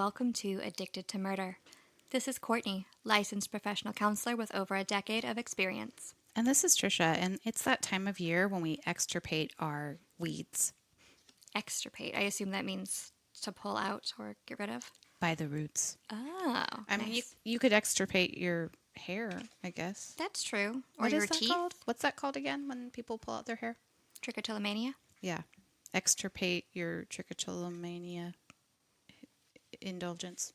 welcome to Addicted to Murder. This is Courtney, licensed professional counselor with over a decade of experience. And this is Trisha, and it's that time of year when we extirpate our weeds. Extirpate. I assume that means to pull out or get rid of? By the roots. Oh, I mean, you could extirpate your hair, I guess. That's true. Or What your is that teeth. called? What's that called again when people pull out their hair? Trichotillomania. Yeah. Extirpate your trichotillomania indulgence.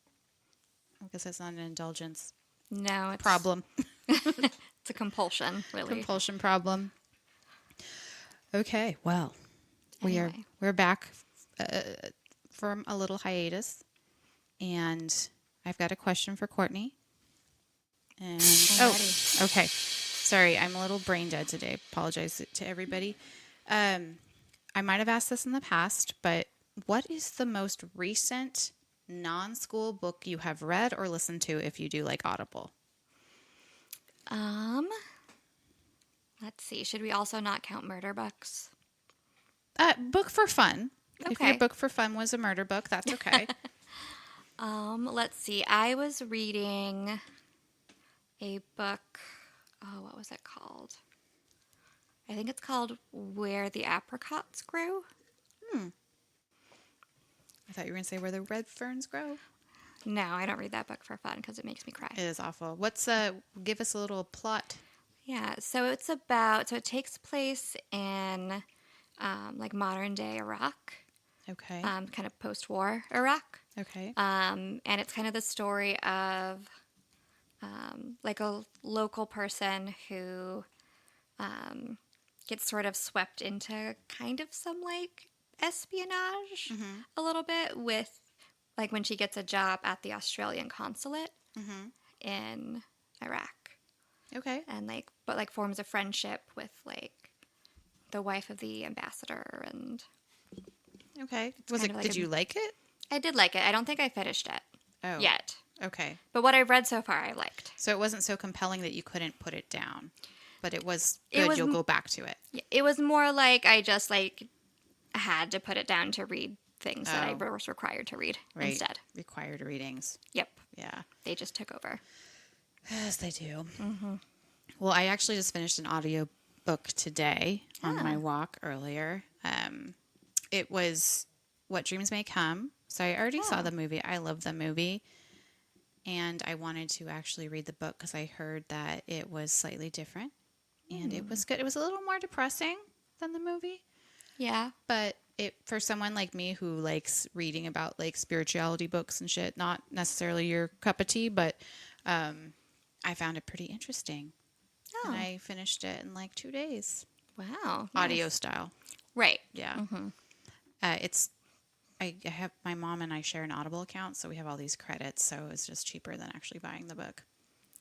I guess that's not an indulgence. No, it's Problem. It's a compulsion, really. Compulsion problem. Okay, well, Anyway. we're back from a little hiatus, and I've got a question for Courtney. And Alrighty. okay, sorry, I'm a little brain dead today. Apologize to everybody. I might have asked this in the past, but what is the most recent non-school book you have read or listened to if you do like Audible? Let's see. Should we also not count murder books? Book for fun. If Okay. your book for fun was a murder book, that's okay. Let's see. I was reading a book. Oh, what was it called? I think it's called Where the Apricots Grew. I thought you were going to say Where the Red Ferns Grow. No, I don't read that book for fun because it makes me cry. It is awful. Give us a little plot. Yeah, so it takes place in like modern day Iraq, Okay. kind of post-war Iraq. Okay. And it's kind of the story of like a local person who gets sort of swept into kind of some like espionage a little bit with like when she gets a job at the Australian consulate in Iraq. Okay. And but forms a friendship with like the wife of the ambassador, and Okay. Did you like it? I did like it. I don't think I finished it yet. Okay. But what I've read so far, I liked. So it wasn't so compelling that you couldn't put it down, but it was good. You'll go back to it. It was more like I just like had to put it down to read things that I was required to read instead. Required readings. Yep. Yeah. They just took over. Yes, they do. Well, I actually just finished an audio book today on my walk earlier. It was What Dreams May Come. So I already saw the movie. I love the movie. And I wanted to actually read the book because I heard that it was slightly different. And it was good. It was a little more depressing than the movie. Yeah. But for someone like me who likes reading about like spirituality books and shit, not necessarily your cup of tea, but I found it pretty interesting. Oh. And I finished it in like 2 days. Wow. Audio Nice. style. Right. Yeah. I have my mom and I share an Audible account, so we have all these credits, so it's just cheaper than actually buying the book.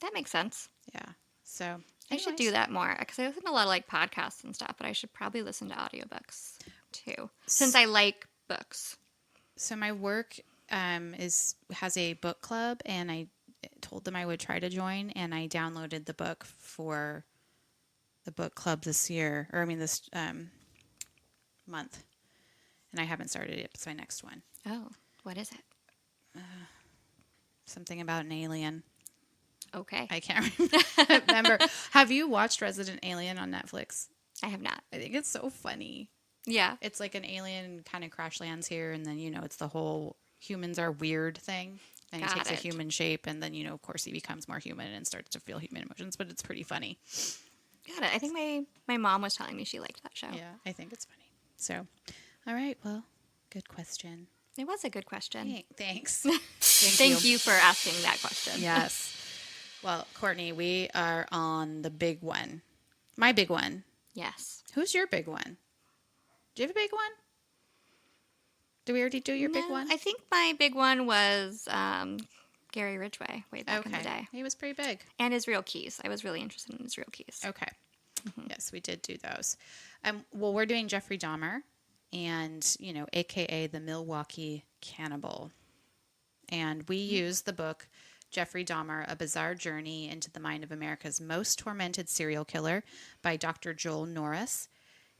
That makes sense. Yeah. So I should do that more because I listen to a lot of like podcasts and stuff, but I should probably listen to audiobooks too since I like books. So my work has a book club, and I told them I would try to join, and I downloaded the book for the book club this month, and I haven't started it. It's my next one. Oh, what is it? Something about an alien. Okay. I can't remember. Have you watched Resident Alien on Netflix? I have not. I think it's so funny. Yeah. It's like an alien kind of crash lands here, and then, it's the whole humans are weird thing. And he takes a human shape, and then, of course, he becomes more human and starts to feel human emotions, but it's pretty funny. Got it. I think my mom was telling me she liked that show. Yeah, I think it's funny. So, all right, well, good question. It was a good question. Thanks. Thank you for asking that question. Yes. Well, Courtney, we are on the big one. My big one. Yes. Who's your big one? Do you have a big one? Did we already do your big one? I think my big one was Gary Ridgway way back in the day. He was pretty big. And Israel Keys. I was really interested in Israel Keys. Okay. Yes, we did do those. Well, we're doing Jeffrey Dahmer and, AKA the Milwaukee Cannibal. And we use the book Jeffrey Dahmer, A Bizarre Journey into the Mind of America's Most Tormented Serial Killer by Dr. Joel Norris.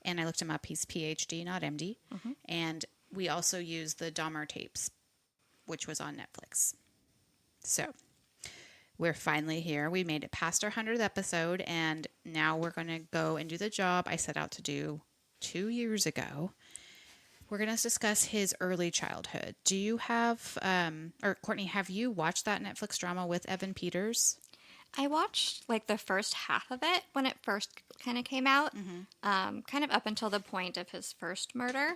And I looked him up. He's PhD, not MD. And we also use the Dahmer tapes which was on Netflix. So we're finally here. We made it past our 100th episode, and now we're going to go and do the job I set out to do 2 years ago. We're going to discuss his early childhood. Do you have, or Courtney, have you watched that Netflix drama with Evan Peters? I watched like the first half of it when it first kind of came out, kind of up until the point of his first murder.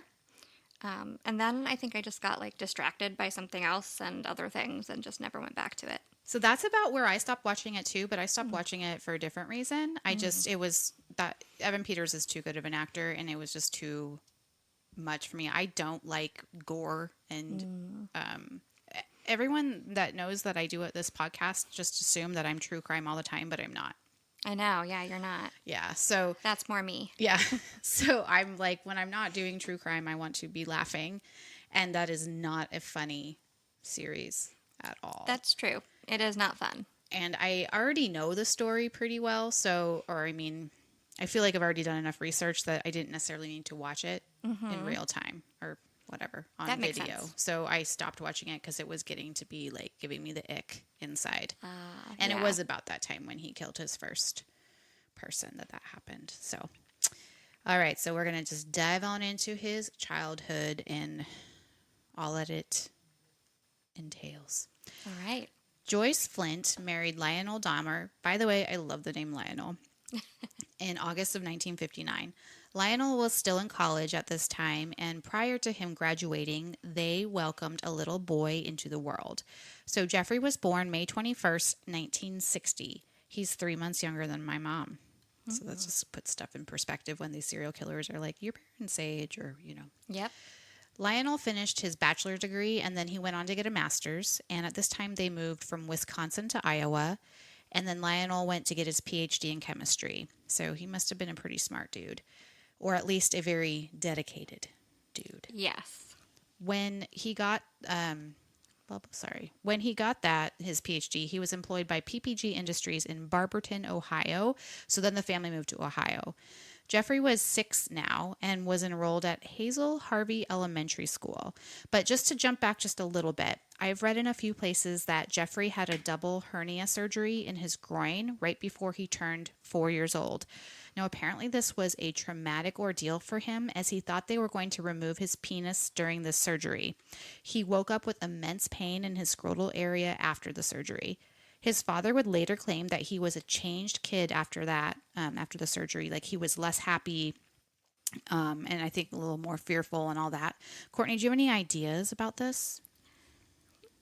And then I think I just got like distracted by something else and other things and just never went back to it. So that's about where I stopped watching it too, but I stopped watching it for a different reason. It was that Evan Peters is too good of an actor, and it was just too much for me. I don't like gore, and everyone that knows that I do at this podcast just assume that I'm true crime all the time, but I'm not. I know. Yeah, you're not. Yeah. So that's more me. Yeah. So I'm like, when I'm not doing true crime, I want to be laughing, and that is not a funny series at all. That's true. It is not fun. And I already know the story pretty well. I feel like I've already done enough research that I didn't necessarily need to watch it in real time or whatever on that makes video. Sense. So I stopped watching it because it was getting to be like giving me the ick inside. And it was about that time when he killed his first person that happened. So, all right. So we're going to just dive on into his childhood and all that it entails. All right. Joyce Flint married Lionel Dahmer. By the way, I love the name Lionel. In August of 1959. Lionel was still in college at this time, and prior to him graduating, they welcomed a little boy into the world. So Jeffrey was born May 21st, 1960. He's 3 months younger than my mom. So that just puts stuff in perspective when these serial killers are like your parents' age or, Yep. Lionel finished his bachelor's degree, and then he went on to get a master's. And at this time, they moved from Wisconsin to Iowa. And then Lionel went to get his PhD in chemistry. So he must have been a pretty smart dude, or at least a very dedicated dude. Yes. When he got his PhD, he was employed by PPG Industries in Barberton, Ohio. So then the family moved to Ohio. Jeffrey was 6 now and was enrolled at Hazel Harvey Elementary School. But just to jump back just a little bit, I've read in a few places that Jeffrey had a double hernia surgery in his groin right before he turned 4 years old. Now, apparently this was a traumatic ordeal for him as he thought they were going to remove his penis during the surgery. He woke up with immense pain in his scrotal area after the surgery. His father would later claim that he was a changed kid after that, after the surgery. Like he was less happy, and I think a little more fearful and all that. Courtney, do you have any ideas about this?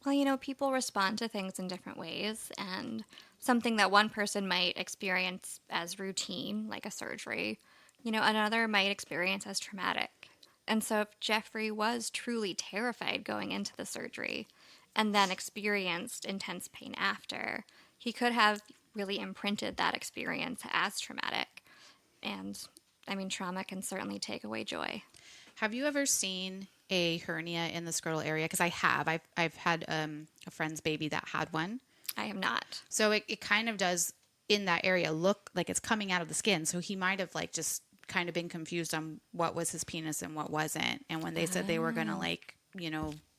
Well, people respond to things in different ways, and something that one person might experience as routine, like a surgery, another might experience as traumatic. And so if Jeffrey was truly terrified going into the surgery and then experienced intense pain after, he could have really imprinted that experience as traumatic. And, trauma can certainly take away joy. Have you ever seen a hernia in the scrotal area? Because I have. I've had a friend's baby that had one. I have not. So it kind of does, in that area, look like it's coming out of the skin. So he might have just kind of been confused on what was his penis and what wasn't. And when they said they were going to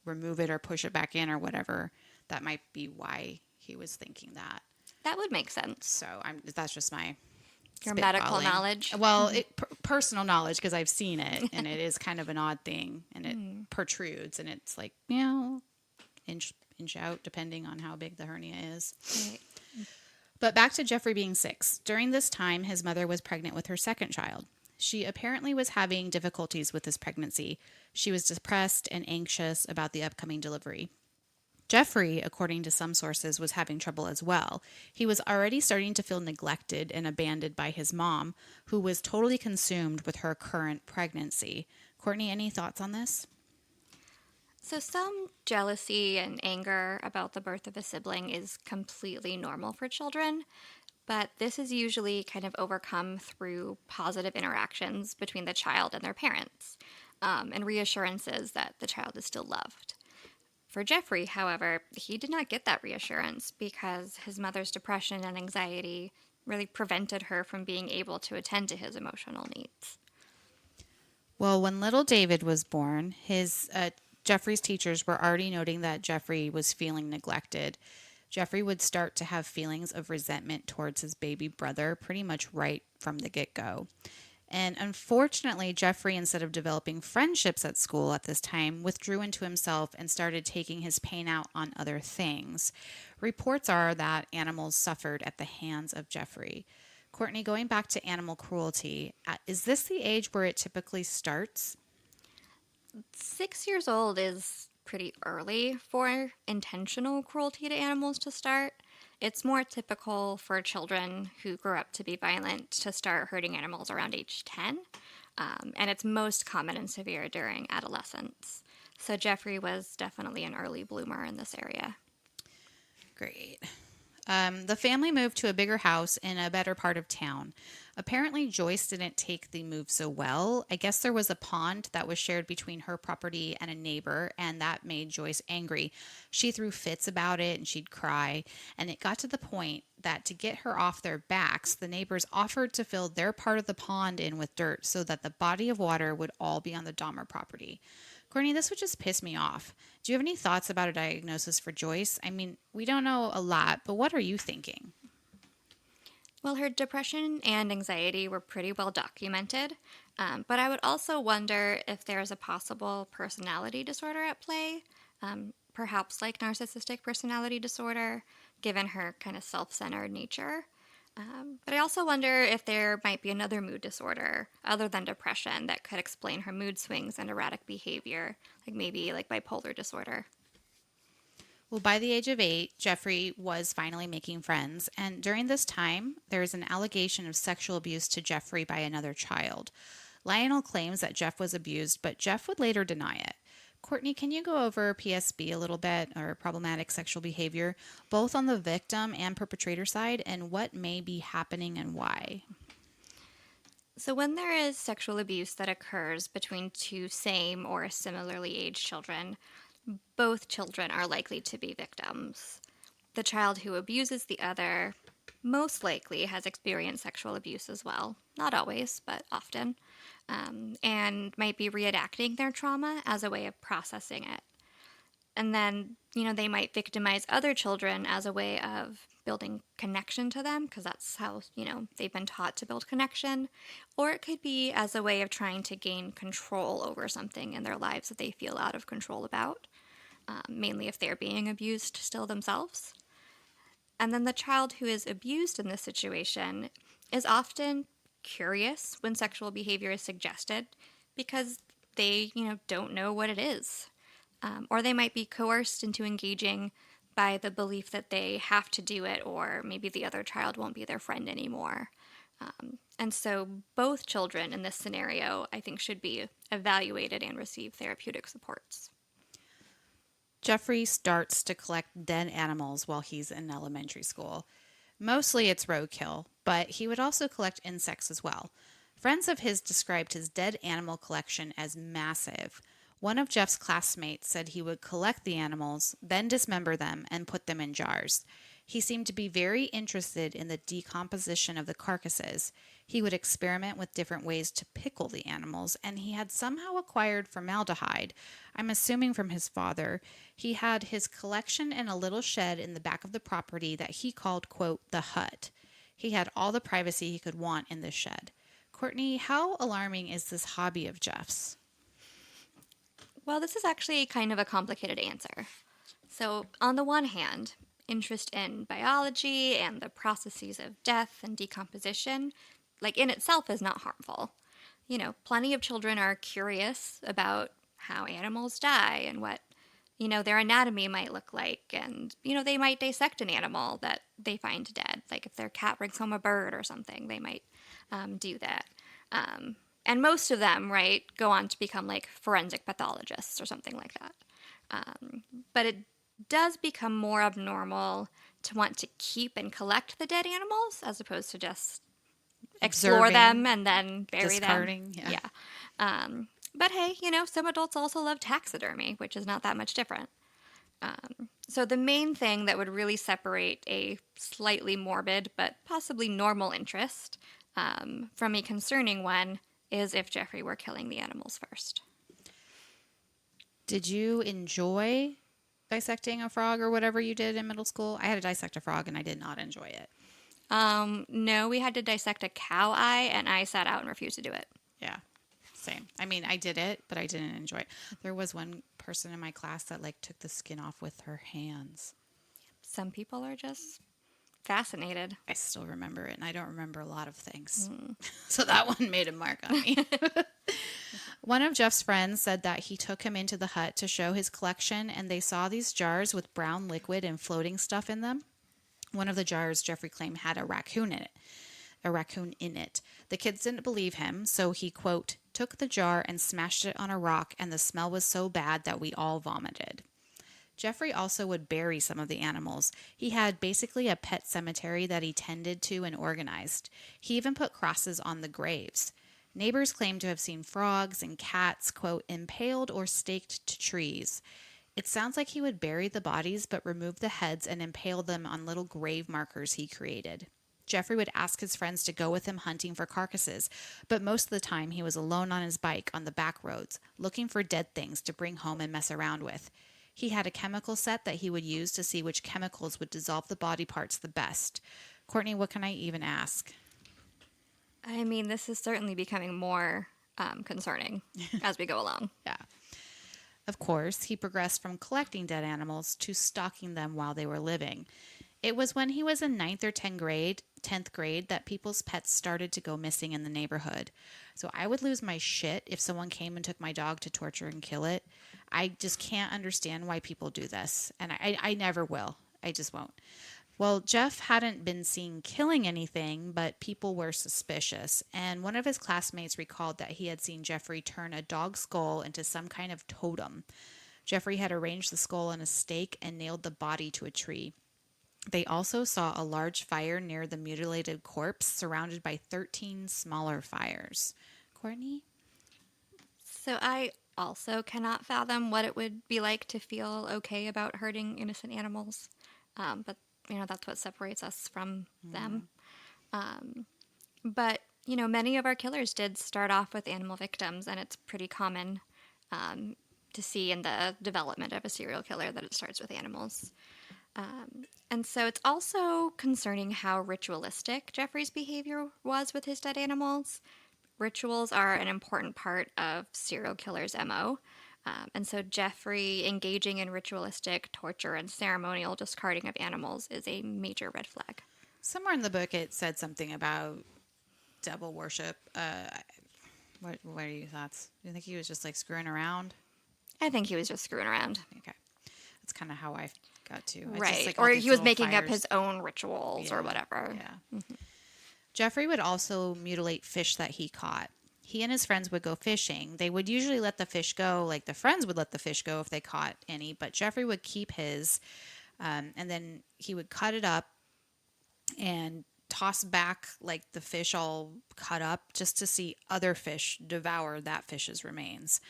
remove it or push it back in or whatever, that might be why he was thinking that. That would make sense. So that's just my your medical knowledge. Well, personal knowledge, because I've seen it, and it is kind of an odd thing, and it protrudes, and it's like inch out, depending on how big the hernia is. Right. But back to Jeffrey being 6. During this time, his mother was pregnant with her second child. She apparently was having difficulties with this pregnancy. She was depressed and anxious about the upcoming delivery. Jeffrey, according to some sources, was having trouble as well. He was already starting to feel neglected and abandoned by his mom, who was totally consumed with her current pregnancy. Courtney, any thoughts on this? So some jealousy and anger about the birth of a sibling is completely normal for children, but this is usually kind of overcome through positive interactions between the child and their parents, and reassurances that the child is still loved. For Jeffrey, however, he did not get that reassurance because his mother's depression and anxiety really prevented her from being able to attend to his emotional needs. Well, when little David was born, his Jeffrey's teachers were already noting that Jeffrey was feeling neglected. Jeffrey would start to have feelings of resentment towards his baby brother pretty much right from the get-go. And unfortunately, Jeffrey, instead of developing friendships at school at this time, withdrew into himself and started taking his pain out on other things. Reports are that animals suffered at the hands of Jeffrey. Courtney, going back to animal cruelty, is this the age where it typically starts? 6 years old is pretty early for intentional cruelty to animals to start. It's more typical for children who grow up to be violent to start hurting animals around age 10, and it's most common and severe during adolescence. So Jeffrey was definitely an early bloomer in this area. Great. The family moved to a bigger house in a better part of town. Apparently, Joyce didn't take the move so well. I guess there was a pond that was shared between her property and a neighbor, and that made Joyce angry. She threw fits about it and she'd cry, and it got to the point that to get her off their backs, the neighbors offered to fill their part of the pond in with dirt so that the body of water would all be on the Dahmer property. Courtney, this would just piss me off. Do you have any thoughts about a diagnosis for Joyce? I mean, we don't know a lot, but what are you thinking? Well, her depression and anxiety were pretty well documented, but I would also wonder if there's a possible personality disorder at play, perhaps like narcissistic personality disorder, given her kind of self-centered nature. But I also wonder if there might be another mood disorder other than depression that could explain her mood swings and erratic behavior, like maybe like bipolar disorder. Well, by the age of 8, Jeffrey was finally making friends, and during this time, there is an allegation of sexual abuse to Jeffrey by another child. Lionel claims that Jeff was abused, but Jeff would later deny it. Courtney, can you go over PSB a little bit, or problematic sexual behavior, both on the victim and perpetrator side, and what may be happening and why? So, when there is sexual abuse that occurs between two same or similarly aged children, both children are likely to be victims. The child who abuses the other most likely has experienced sexual abuse as well. Not always, but often. And might be reenacting their trauma as a way of processing it. And then, they might victimize other children as a way of building connection to them, because that's how, they've been taught to build connection. Or it could be as a way of trying to gain control over something in their lives that they feel out of control about, mainly if they're being abused still themselves. And then the child who is abused in this situation is often curious when sexual behavior is suggested because they, don't know what it is. Or they might be coerced into engaging by the belief that they have to do it, or maybe the other child won't be their friend anymore. And so both children in this scenario, I think, should be evaluated and receive therapeutic supports. Jeffrey starts to collect dead animals while he's in elementary school. Mostly it's roadkill, but he would also collect insects as well. Friends of his described his dead animal collection as massive. One of Jeff's classmates said he would collect the animals, then dismember them and put them in jars. He seemed to be very interested in the decomposition of the carcasses. He would experiment with different ways to pickle the animals, and he had somehow acquired formaldehyde. I'm assuming from his father. He had his collection in a little shed in the back of the property that he called, quote, the hut. He had all the privacy he could want in this shed. Courtney, how alarming is this hobby of Jeff's? Well, this is actually kind of a complicated answer. So, on the one hand, interest in biology and the processes of death and decomposition, like in itself, is not harmful. Plenty of children are curious about how animals die and what, their anatomy might look like. And, they might dissect an animal that they find dead. Like if their cat brings home a bird or something, they might do that. And most of them, right, go on to become like forensic pathologists or something like that. But it does become more abnormal to want to keep and collect the dead animals as opposed to just explore them and then bury discarding, them. Yeah. But hey, some adults also love taxidermy, which is not that much different. So the main thing that would really separate a slightly morbid but possibly normal interest from a concerning one is if Jeffrey were killing the animals first. Did you enjoy dissecting a frog or whatever you did in middle school? I had to dissect a frog and I did not enjoy it. No, we had to dissect a cow eye, and I sat out and refused to do it. Yeah, same. I mean, I did it, but I didn't enjoy it. There was one person in my class that like took the skin off with her hands. Some people are just fascinated. I still remember it, and I don't remember a lot of things. So that one made a mark on me. One of Jeff's friends said that he took him into the hut to show his collection, and they saw these jars with brown liquid and floating stuff in them. One of the jars, Jeffrey claimed, had a raccoon in it. The kids didn't believe him, so he, quote, took the jar and smashed it on a rock, and the smell was so bad that we all vomited. Jeffrey also would bury some of the animals. He had basically a pet cemetery that he tended to and organized. He even put crosses on the graves. Neighbors claimed to have seen frogs and cats, quote, impaled or staked to trees. It sounds like he would bury the bodies but remove the heads and impale them on little grave markers he created. Jeffrey would ask his friends to go with him hunting for carcasses, but most of the time he was alone on his bike on the back roads, looking for dead things to bring home and mess around with. He had a chemical set that he would use to see which chemicals would dissolve the body parts the best. Courtney, what can I even ask? I mean, this is certainly becoming more concerning as we go along. Yeah. Of course, he progressed from collecting dead animals to stalking them while they were living. It was when he was in 9th or 10th grade that people's pets started to go missing in the neighborhood. So I would lose my shit if someone came and took my dog to torture and kill it. I just can't understand why people do this. And I never will. I just won't. Well, Jeff hadn't been seen killing anything, but people were suspicious. And one of his classmates recalled that he had seen Jeffrey turn a dog skull into some kind of totem. Jeffrey had arranged the skull on a stake and nailed the body to a tree. They also saw a large fire near the mutilated corpse, surrounded by 13 smaller fires. Courtney? So I also cannot fathom what it would be like to feel okay about hurting innocent animals. But, that's what separates us from them. But, many of our killers did start off with animal victims, and it's pretty common to see in the development of a serial killer that it starts with animals. And so it's also concerning how ritualistic Jeffrey's behavior was with his dead animals. Rituals are an important part of serial killers' MO. And so Jeffrey engaging in ritualistic torture and ceremonial discarding of animals is a major red flag. Somewhere in the book it said something about devil worship. What are your thoughts? Do you think he was just like screwing around? I think he was just screwing around. Okay. That's kind of how I got to. Right. Just, like, or he was making fires. up his own rituals or whatever. Yeah. Mm-hmm. Jeffrey would also mutilate fish that he caught. He and his friends would go fishing. They would usually let the fish go, like the friends would let the fish go if they caught any, but Jeffrey would keep his, and then he would cut it up and toss back like the fish all cut up just to see other fish devour that fish's remains.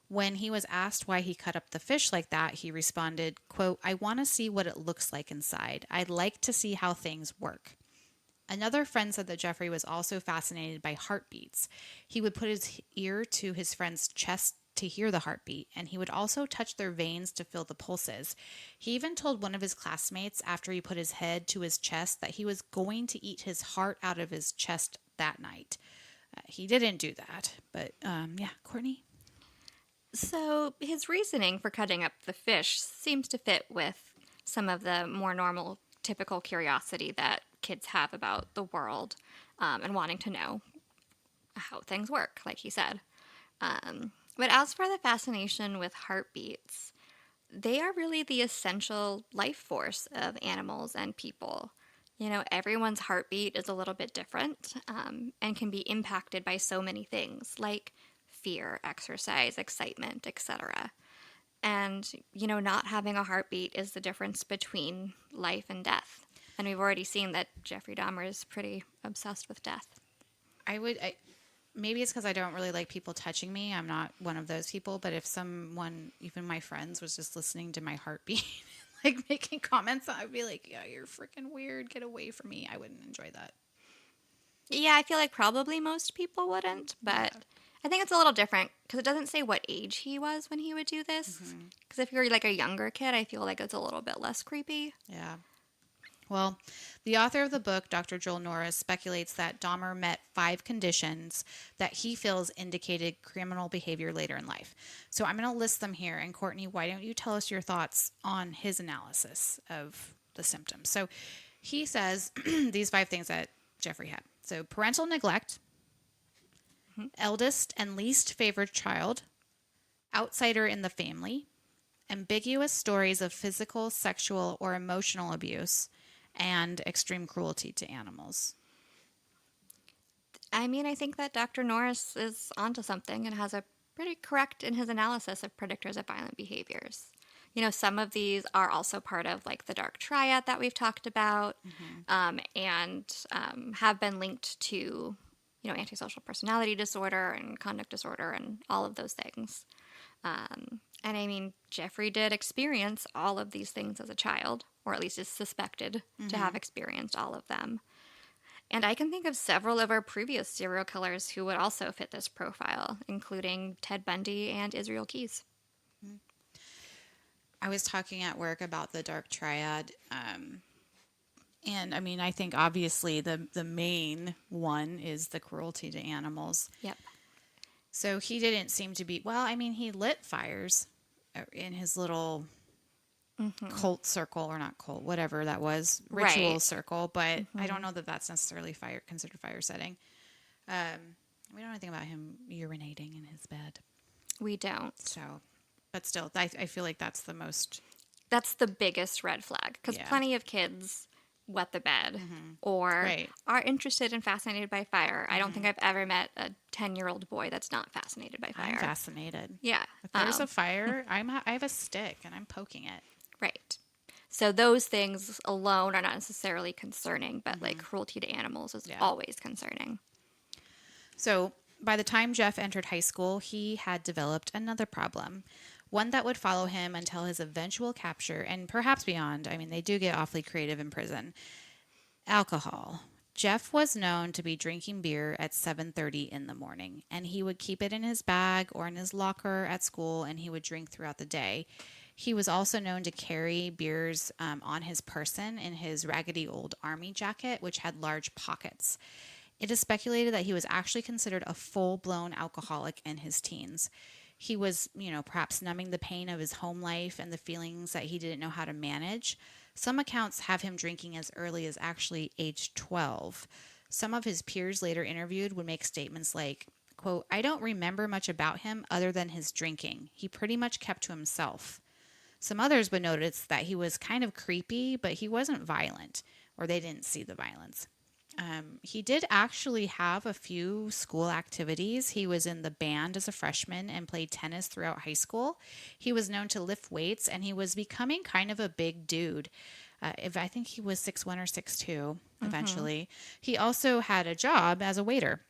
When he was asked why he cut up the fish like that, he responded, quote, I want to see what it looks like inside. I'd like to see how things work. Another friend said that Jeffrey was also fascinated by heartbeats. He would put his ear to his friend's chest to hear the heartbeat, and he would also touch their veins to feel the pulses. He even told one of his classmates after he put his head to his chest that he was going to eat his heart out of his chest that night. He didn't do that, but yeah, Courtney? So his reasoning for cutting up the fish seems to fit with some of the more normal, typical curiosity that kids have about the world and wanting to know how things work, like he said. But as for the fascination with heartbeats, they are really the essential life force of animals and people. Everyone's heartbeat is a little bit different and can be impacted by so many things, like fear, exercise, excitement, etc. And, not having a heartbeat is the difference between life and death. And we've already seen that Jeffrey Dahmer is pretty obsessed with death. Maybe it's because I don't really like people touching me. I'm not one of those people. But if someone, even my friends, was just listening to my heartbeat, like making comments, I'd be like, yeah, you're freaking weird. Get away from me. I wouldn't enjoy that. Yeah, I feel like probably most people wouldn't. But I think it's a little different because it doesn't say what age he was when he would do this. Because if you're like a younger kid, I feel like it's a little bit less creepy. Yeah. Well, the author of the book, Dr. Joel Norris, speculates that Dahmer met 5 conditions that he feels indicated criminal behavior later in life. So I'm going to list them here. And Courtney, why don't you tell us your thoughts on his analysis of the symptoms? So he says these 5 things that Jeffrey had. So parental neglect, eldest and least favored child, outsider in the family, ambiguous stories of physical, sexual, or emotional abuse, and extreme cruelty to animals. I mean, I think that Dr. Norris is onto something and has a pretty correct in his analysis of predictors of violent behaviors. You know, some of these are also part of like the dark triad that we've talked about, and have been linked to, you know, antisocial personality disorder and conduct disorder and all of those things. And I mean, Jeffrey did experience all of these things as a child, or at least is suspected to have experienced all of them. And I can think of several of our previous serial killers who would also fit this profile, including Ted Bundy and Israel Keyes. I was talking at work about the dark triad. And I mean, I think obviously the main one is the cruelty to animals. Yep. So he didn't seem to be, well, I mean, he lit fires in his little cult circle, or not cult, whatever that was, ritual Right. circle. But I don't know that that's necessarily considered fire setting. We don't know anything about him urinating in his bed. We don't. So, but still, I feel like that's the most. That's the biggest red flag, because Yeah. plenty of kids wet the bed or Right. are interested and fascinated by fire. I don't think I've ever met a 10-year-old boy that's not fascinated by fire. I'm fascinated. Yeah. If there's a fire, I have a stick and I'm poking it. Right. So those things alone are not necessarily concerning, but like cruelty to animals is always concerning. So by the time Jeff entered high school, he had developed another problem, one that would follow him until his eventual capture and perhaps beyond. I mean, they do get awfully creative in prison. Alcohol. Jeff was known to be drinking beer at 7:30 in the morning, and he would keep it in his bag or in his locker at school, and he would drink throughout the day. He was also known to carry beers on his person in his raggedy old army jacket, which had large pockets. It is speculated that he was actually considered a full-blown alcoholic in his teens. He was, perhaps numbing the pain of his home life and the feelings that he didn't know how to manage. Some accounts have him drinking as early as actually age 12. Some of his peers later interviewed would make statements like, quote, "I don't remember much about him other than his drinking. He pretty much kept to himself." Some others would notice that he was kind of creepy, but he wasn't violent, or they didn't see the violence. He did actually have a few school activities. He was in the band as a freshman and played tennis throughout high school. He was known to lift weights, and he was becoming kind of a big dude. I think he was 6'1" or 6'2" eventually. He also had a job as a waiter.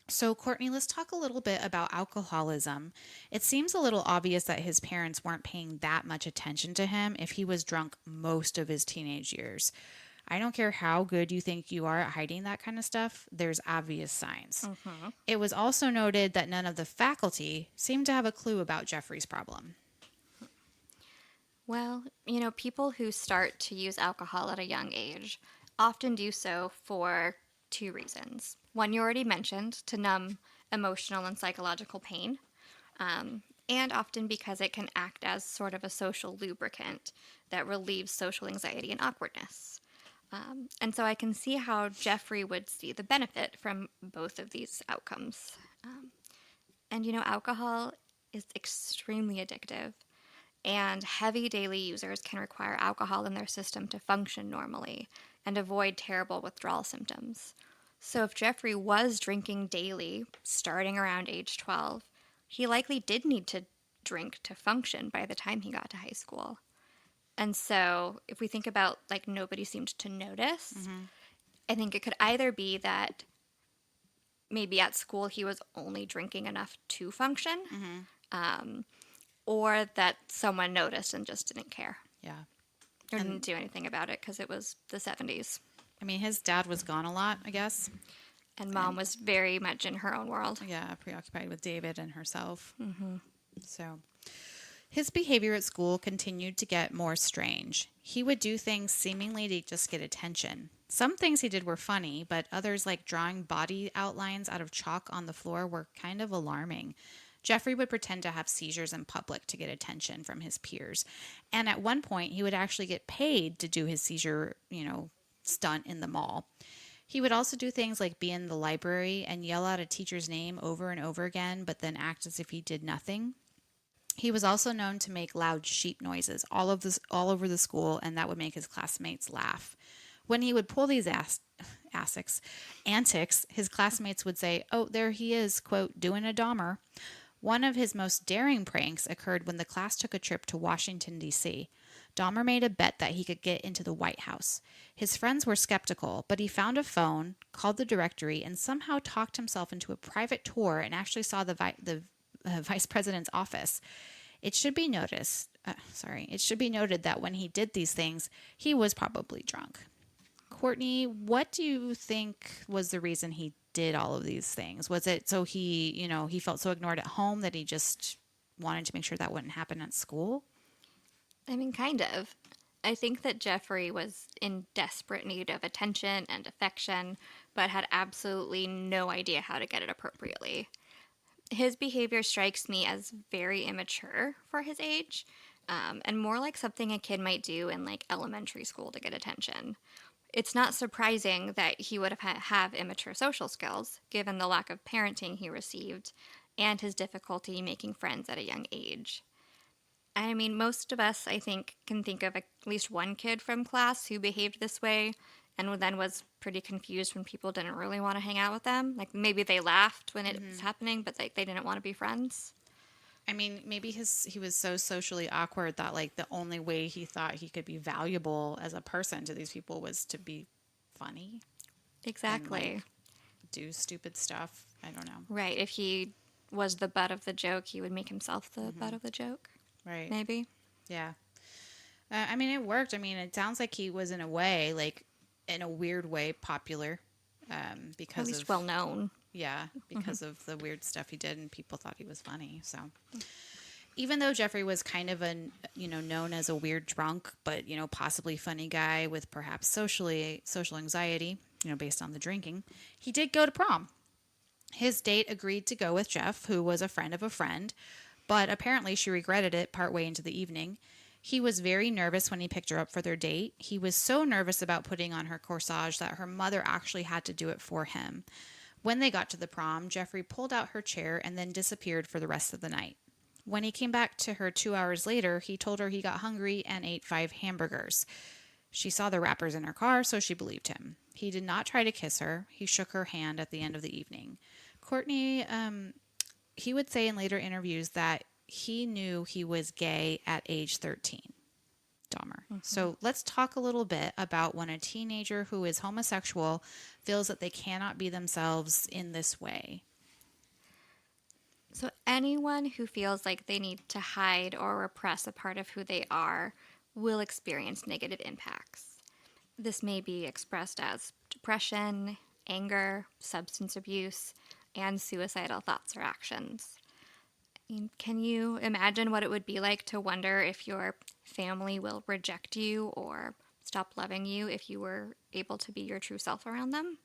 So, Courtney, let's talk a little bit about alcoholism. It seems a little obvious that his parents weren't paying that much attention to him if he was drunk most of his teenage years. I don't care how good you think you are at hiding that kind of stuff, there's obvious signs. It was also noted that none of the faculty seemed to have a clue about Jeffrey's problem. Well, people who start to use alcohol at a young age often do so for 2 reasons. One you already mentioned, to numb emotional and psychological pain, and often because it can act as sort of a social lubricant that relieves social anxiety and awkwardness. And so I can see how Jeffrey would see the benefit from both of these outcomes. And alcohol is extremely addictive, and heavy daily users can require alcohol in their system to function normally and avoid terrible withdrawal symptoms. So if Jeffrey was drinking daily, starting around age 12, he likely did need to drink to function by the time he got to high school. And so if we think about, like, nobody seemed to notice, I think it could either be that maybe at school he was only drinking enough to function, or that someone noticed and just didn't care. Yeah. Or didn't do anything about it because it was the 70s. I mean, his dad was gone a lot, I guess. And Mom was very much in her own world. Yeah, preoccupied with David and herself. So his behavior at school continued to get more strange. He would do things seemingly to just get attention. Some things he did were funny, but others, like drawing body outlines out of chalk on the floor, were kind of alarming. Jeffrey would pretend to have seizures in public to get attention from his peers. And at one point, he would actually get paid to do his seizure, stunt in the mall. He would also do things like be in the library and yell out a teacher's name over and over again, but then act as if he did nothing. He was also known to make loud sheep noises all over the school, and that would make his classmates laugh. When he would pull these antics, his classmates would say, "Oh, there he is," quote, "doing a Dahmer." One of his most daring pranks occurred when the class took a trip to Washington, D.C. Dahmer made a bet that he could get into the White House. His friends were skeptical, but he found a phone, called the directory, and somehow talked himself into a private tour and actually saw the vice president's office. It should be noted that when he did these things, he was probably drunk. Courtney, what do you think was the reason he did all of these things? Was it so he felt so ignored at home that he just wanted to make sure that wouldn't happen at school? I mean, kind of. I think that Jeffrey was in desperate need of attention and affection, but had absolutely no idea how to get it appropriately. His behavior strikes me as very immature for his age, and more like something a kid might do in like elementary school to get attention. It's not surprising that he would have immature social skills, given the lack of parenting he received and his difficulty making friends at a young age. I mean, most of us, I think, can think of at least one kid from class who behaved this way and then was pretty confused when people didn't really want to hang out with them. Like, maybe they laughed when it was happening, but they didn't want to be friends. I mean, maybe he was so socially awkward that like the only way he thought he could be valuable as a person to these people was to be funny. Exactly. And, like, do stupid stuff. I don't know. Right. If he was the butt of the joke, he would make himself the butt of the joke. Right. Maybe. Yeah. I mean, it worked. I mean, it sounds like he was in a way, like in a weird way, popular. Because at least well known. Yeah, because of the weird stuff he did, and people thought he was funny. So, even though Jeffrey was kind of known as a weird drunk, but possibly funny guy with perhaps social anxiety, based on the drinking, he did go to prom. His date agreed to go with Jeff, who was a friend of a friend, but apparently she regretted it partway into the evening. He was very nervous when he picked her up for their date. He was so nervous about putting on her corsage that her mother actually had to do it for him. When they got to the prom, Jeffrey pulled out her chair and then disappeared for the rest of the night. When he came back to her 2 hours later, he told her he got hungry and ate 5 hamburgers. She saw the wrappers in her car, so she believed him. He did not try to kiss her. He shook her hand at the end of the evening. Courtney, he would say in later interviews that he knew he was gay at age 13. Dahmer. So let's talk a little bit about when a teenager who is homosexual feels that they cannot be themselves in this way. So anyone who feels like they need to hide or repress a part of who they are will experience negative impacts. This may be expressed as depression, anger, substance abuse, and suicidal thoughts or actions. Can you imagine what it would be like to wonder if your family will reject you or stop loving you if you were able to be your true self around them?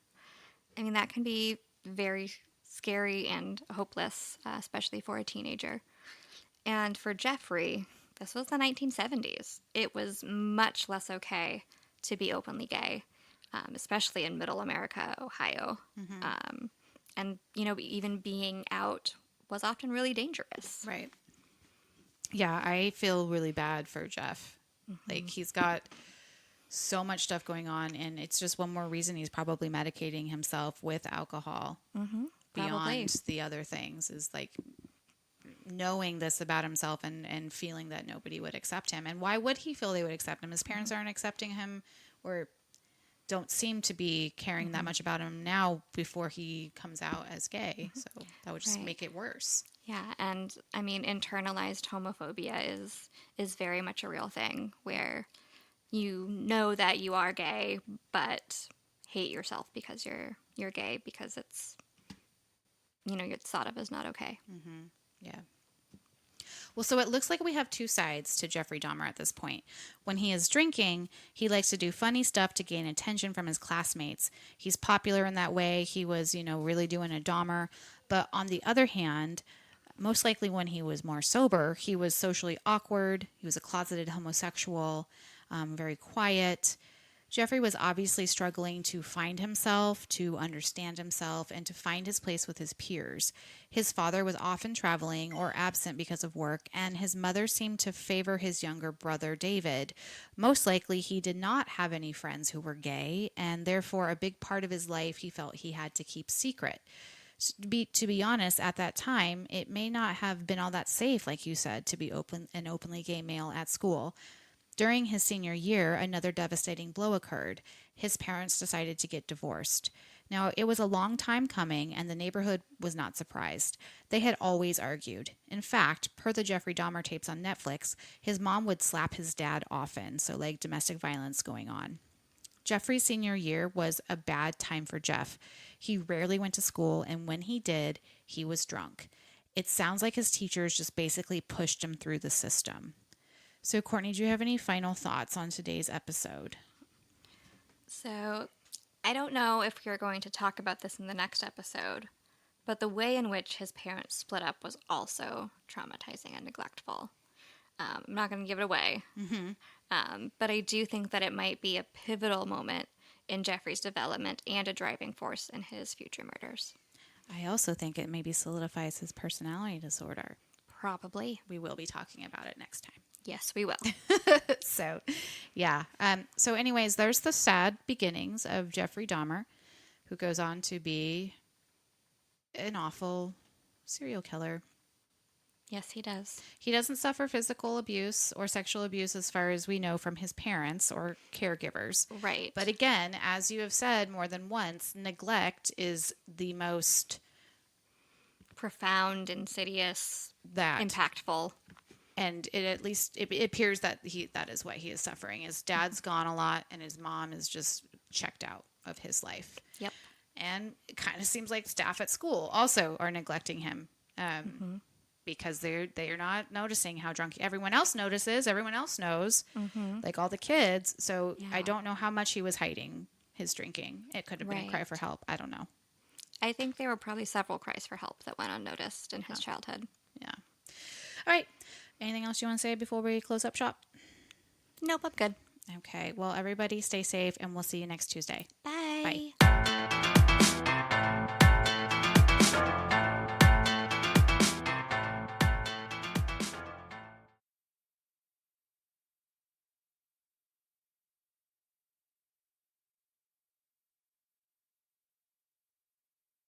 I mean, that can be very scary and hopeless, especially for a teenager. And for Jeffrey, this was the 1970s. It was much less okay to be openly gay, especially in middle America, Ohio. And, even being out was often really dangerous. Right. Yeah, I feel really bad for Jeff. Like, he's got so much stuff going on, and it's just one more reason he's probably medicating himself with alcohol beyond the other things, is like knowing this about himself and feeling that nobody would accept him. And why would he feel they would accept him? His parents aren't accepting him, or don't seem to be caring that much about him now before he comes out as gay. So that would just make it worse. Yeah, and I mean, internalized homophobia is very much a real thing, where you know that you are gay, but hate yourself because you're gay, because it's, you're thought of as not okay. Yeah. Well, so it looks like we have two sides to Jeffrey Dahmer at this point. When he is drinking, he likes to do funny stuff to gain attention from his classmates. He's popular in that way. He was, really doing a Dahmer. But on the other hand, most likely when he was more sober, he was socially awkward. He was a closeted homosexual, very quiet. Jeffrey was obviously struggling to find himself, to understand himself, and to find his place with his peers. His father was often traveling or absent because of work, and his mother seemed to favor his younger brother, David. Most likely, he did not have any friends who were gay, and therefore a big part of his life he felt he had to keep secret. To be honest, at that time, it may not have been all that safe, like you said, to be an openly gay male at school. During his senior year, another devastating blow occurred. His parents decided to get divorced. Now, it was a long time coming, and the neighborhood was not surprised. They had always argued. In fact, per the Jeffrey Dahmer tapes on Netflix, his mom would slap his dad often, so like domestic violence going on. Jeffrey's senior year was a bad time for Jeff. He rarely went to school, and when he did, he was drunk. It sounds like his teachers just basically pushed him through the system. So, Courtney, do you have any final thoughts on today's episode? So, I don't know if we're going to talk about this in the next episode, but the way in which his parents split up was also traumatizing and neglectful. I'm not going to give it away, but I do think that it might be a pivotal moment in Jeffrey's development and a driving force in his future murders. I also think it maybe solidifies his personality disorder. Probably. We will be talking about it next time. Yes, we will. So, yeah. So anyways, there's the sad beginnings of Jeffrey Dahmer, who goes on to be an awful serial killer. Yes, he does. He doesn't suffer physical abuse or sexual abuse as far as we know from his parents or caregivers. Right. But again, as you have said more than once, neglect is the most profound, insidious, impactful. And it appears that that is what he is suffering. His dad's gone a lot, and his mom is just checked out of his life. Yep. And it kind of seems like staff at school also are neglecting him because they are not noticing how drunk everyone else notices. Everyone else knows, like all the kids. So yeah. I don't know how much he was hiding his drinking. It could have been a cry for help. I don't know. I think there were probably several cries for help that went unnoticed in his childhood. Yeah. All right. Anything else you want to say before we close up shop? Nope, I'm good. Okay. Well, everybody stay safe, and we'll see you next Tuesday. Bye. Bye.